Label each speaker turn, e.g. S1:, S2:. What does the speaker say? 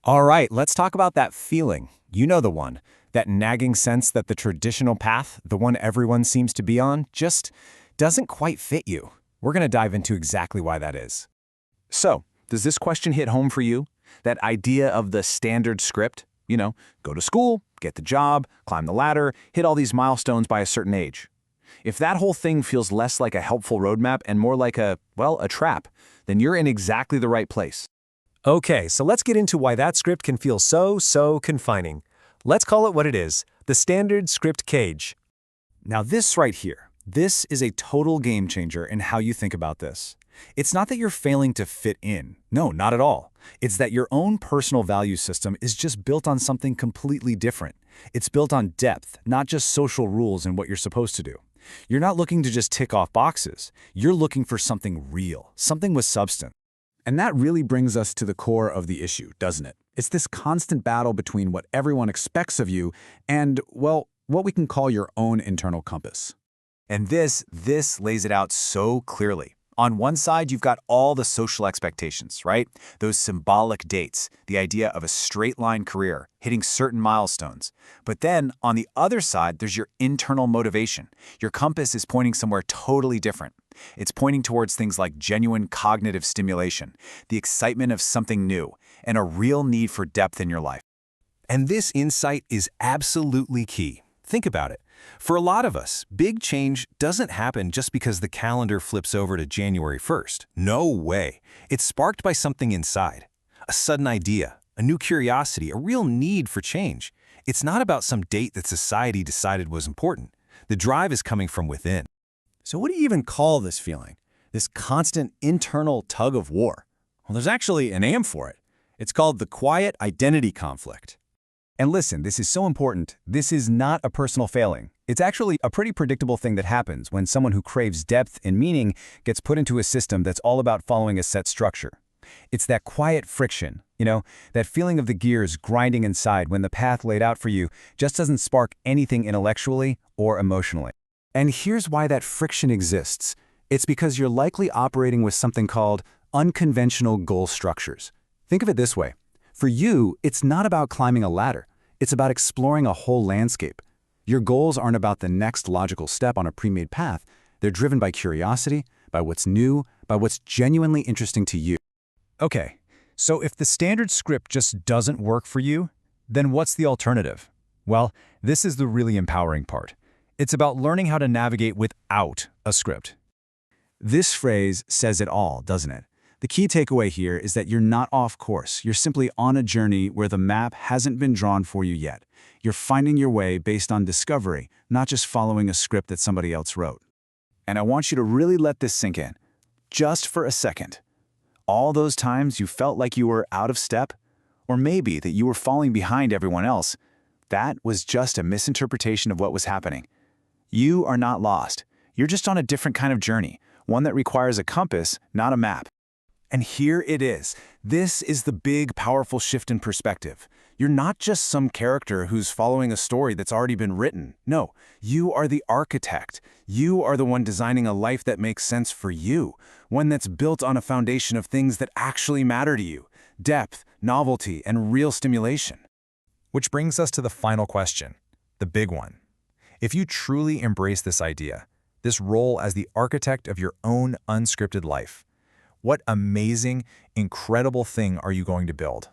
S1: All right, let's talk about that feeling. You know the one. That nagging sense that the traditional path, the one everyone seems to be on, just doesn't quite fit you. We're going to dive into exactly why that is. So, does this question hit home for you? That idea of the standard script? Go to school, get the job, climb the ladder, hit all these milestones by a certain age. If that whole thing feels less like a helpful roadmap and more like a trap, then you're in exactly the right place.
S2: Okay, so let's get into why that script can feel so confining. Let's call it what it is, the standard script cage.
S1: Now this right here, this is a total game changer in how you think about this. It's not that you're failing to fit in. No, not at all. It's that your own personal value system is just built on something completely different. It's built on depth, not just social rules and what you're supposed to do. You're not looking to just tick off boxes. You're looking for something real, something with substance. And that really brings us to the core of the issue, doesn't it? It's this constant battle between what everyone expects of you and, what we can call your own internal compass. And this lays it out so clearly. On one side, you've got all the social expectations, right? Those symbolic dates, the idea of a straight-line career, hitting certain milestones. But then, on the other side, there's your internal motivation. Your compass is pointing somewhere totally different. It's pointing towards things like genuine cognitive stimulation, the excitement of something new, and a real need for depth in your life.
S2: And this insight is absolutely key. Think about it. For a lot of us, big change doesn't happen just because the calendar flips over to January 1st. No way. It's sparked by something inside. A sudden idea, a new curiosity, a real need for change. It's not about some date that society decided was important. The drive is coming from within.
S1: So what do you even call this feeling? This constant internal tug of war? Well, there's actually a name for it. It's called the quiet identity conflict. And listen, this is so important. This is not a personal failing. It's actually a pretty predictable thing that happens when someone who craves depth and meaning gets put into a system that's all about following a set structure. It's that quiet friction, that feeling of the gears grinding inside when the path laid out for you just doesn't spark anything intellectually or emotionally. And here's why that friction exists. It's because you're likely operating with something called unconventional goal structures. Think of it this way. For you, it's not about climbing a ladder. It's about exploring a whole landscape. Your goals aren't about the next logical step on a pre-made path. They're driven by curiosity, by what's new, by what's genuinely interesting to you. Okay, so if the standard script just doesn't work for you, then what's the alternative? Well, this is the really empowering part. It's about learning how to navigate without a script. This phrase says it all, doesn't it? The key takeaway here is that you're not off course. You're simply on a journey where the map hasn't been drawn for you yet. You're finding your way based on discovery, not just following a script that somebody else wrote. And I want you to really let this sink in, just for a second. All those times you felt like you were out of step, or maybe that you were falling behind everyone else, that was just a misinterpretation of what was happening. You are not lost. You're just on a different kind of journey, one that requires a compass, not a map. And here it is. This is the big, powerful shift in perspective. You're not just some character who's following a story that's already been written. No, you are the architect. You are the one designing a life that makes sense for you, one that's built on a foundation of things that actually matter to you: depth, novelty, and real stimulation.
S2: Which brings us to the final question, the big one. If you truly embrace this idea, this role as the architect of your own unscripted life, what amazing, incredible thing are you going to build?